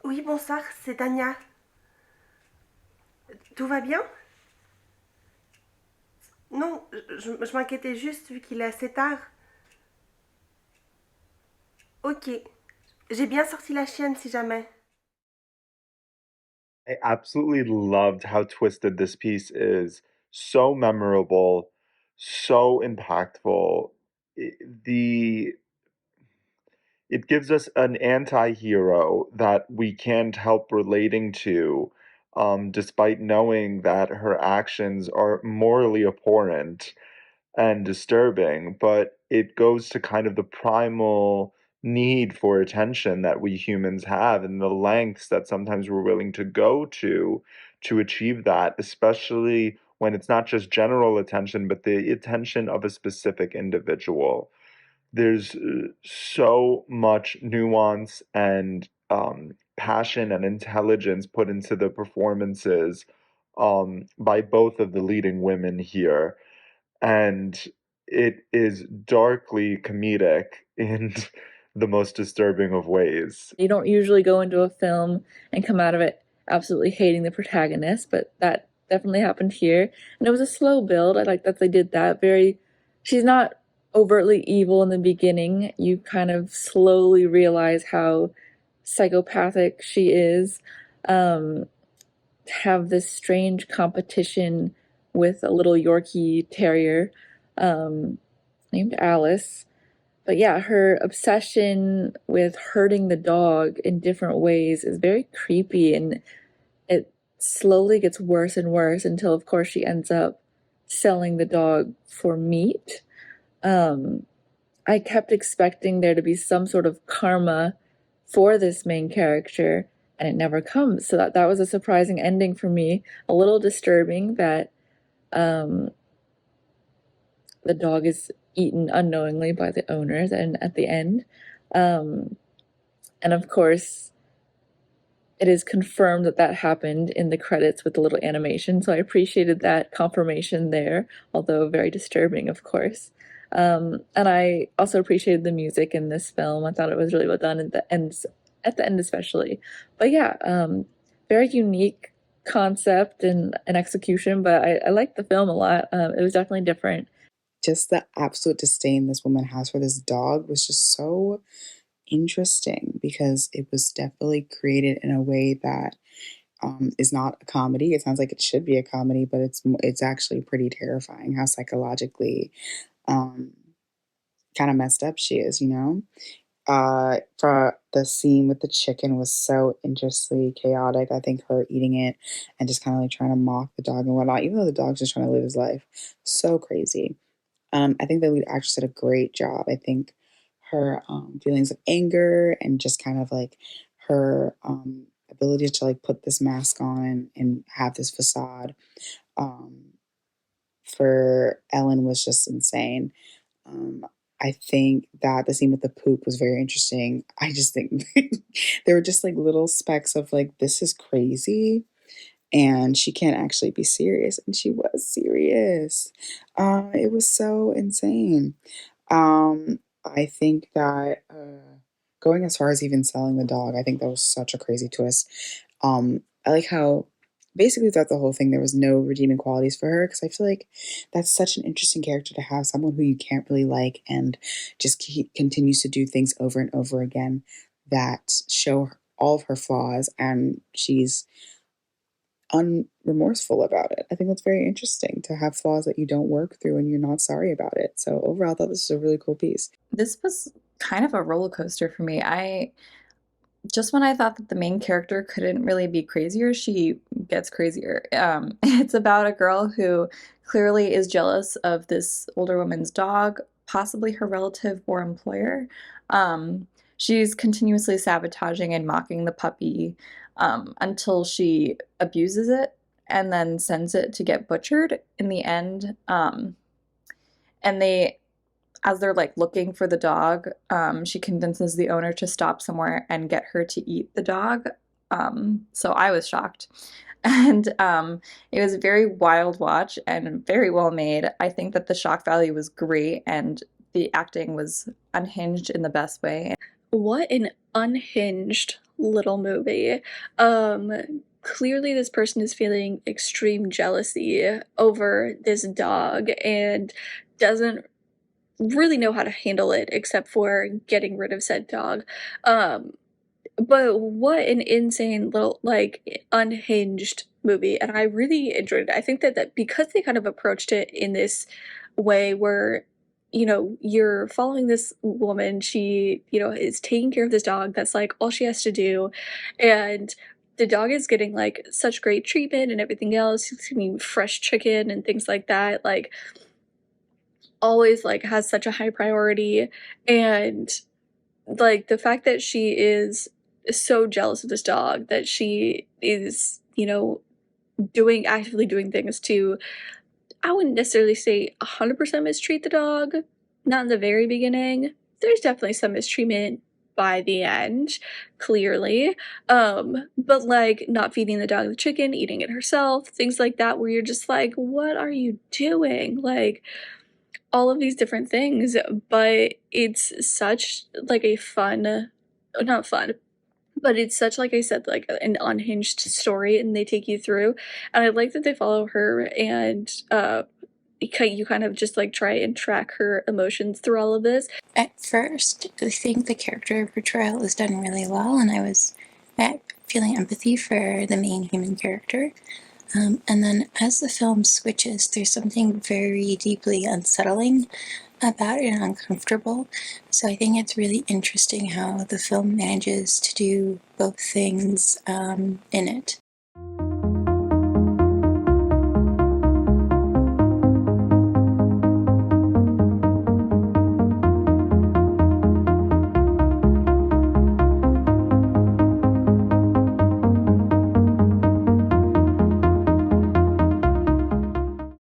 Oui, bonsoir, c'est Tanja. Tout va bien? Non, je m'inquiétais juste vu qu'il est assez tard. Ok, j'ai bien sorti la chienne si jamais. I absolutely loved how twisted this piece is. So memorable, so impactful. I- The it gives us an anti-hero that we can't help relating to, despite knowing that her actions are morally abhorrent and disturbing, but it goes to kind of the primal need for attention that we humans have and the lengths that sometimes we're willing to go to achieve that, especially when it's not just general attention, but the attention of a specific individual. There's so much nuance and passion and intelligence put into the performances by both of the leading women here, and it is darkly comedic in the most disturbing of ways. You don't usually go into a film and come out of it absolutely hating the protagonist, but that definitely happened here. And it was a slow build. I like that they did that. She's not overtly evil in the beginning. You kind of slowly realize how psychopathic she is. Um, have this strange competition with a little Yorkie terrier um, named Alice. But yeah, her obsession with hurting the dog in different ways is very creepy, and it slowly gets worse and worse until, of course, she ends up selling the dog for meat. Um, I kept expecting there to be some sort of karma for this main character, and it never comes. So that was a surprising ending for me. A little disturbing that um, the dog is eaten unknowingly by the owners and at the end. Um, and of course, it is confirmed that that happened in the credits with the little animation. So I appreciated that confirmation there, although very disturbing, of course. And I also appreciated the music in this film. I thought it was really well done at the end especially. But yeah, very unique concept and execution. But I liked the film a lot. It was definitely different. Just the absolute disdain this woman has for this dog was just so interesting because it was definitely created in a way that is not a comedy. It sounds like it should be a comedy, but it's actually pretty terrifying how psychologically um, kind of messed up she is. For the scene with the chicken was so interestingly chaotic. I think her eating it and just kind of like trying to mock the dog and whatnot, even though the dog's just trying to live his life. So crazy. I think the lead actress did a great job. I think her feelings of anger and just kind of like her ability to like put this mask on and have this facade um, for Ellen was just insane. Um, I think that the scene with the poop was very interesting. I just think there were just like little specks of like, this is crazy and she can't actually be serious. And she was serious. It was so insane. I think that going as far as even selling the dog, I think that was such a crazy twist. I like how basically throughout the whole thing there was no redeeming qualities for her because I feel like that's such an interesting character to have, someone who you can't really like and just continues to do things over and over again that show all of her flaws, and she's unremorseful about it. I think that's very interesting to have flaws that you don't work through and you're not sorry about it. So overall, I thought this was a really cool piece. This was kind of a roller coaster for me. I just when I thought that the main character couldn't really be crazier, she gets crazier. It's about a girl who clearly is jealous of this older woman's dog, possibly her relative or employer. Um, she's continuously sabotaging and mocking the puppy until she abuses it and then sends it to get butchered in the end. And they as they're like looking for the dog, she convinces the owner to stop somewhere and get her to eat the dog. So I was shocked. And it was a very wild watch and very well made. I think that the shock value was great and the acting was unhinged in the best way. what an unhinged little movie. Clearly this person is feeling extreme jealousy over this dog and doesn't really know how to handle it except for getting rid of said dog. But what an insane little, like, unhinged movie, and I really enjoyed it. I think that because they kind of approached it in this way where, you know, you're following this woman, she, you know, is taking care of this dog, that's, like, all she has to do, and the dog is getting, like, such great treatment and everything else, it's getting fresh chicken and things like that, like, always, like, has such a high priority, and like, the fact that she is so jealous of this dog that she is, you know, actively doing things to, I wouldn't necessarily say 100% mistreat the dog, not in the very beginning. There's definitely some mistreatment by the end, clearly. But like not feeding the dog the chicken, eating it herself, things like that where you're just like, what are you doing? Like, all of these different things, but it's such like a fun, not fun, but it's such, like I said, like an unhinged story, and they take you through, and I like that they follow her, and you kind of just like try and track her emotions through all of this. At first, I think the character portrayal was done really well, and I was feeling empathy for the main human character. And then as the film switches, there's something very deeply unsettling about it and uncomfortable. So I think it's really interesting how the film manages to do both things in it.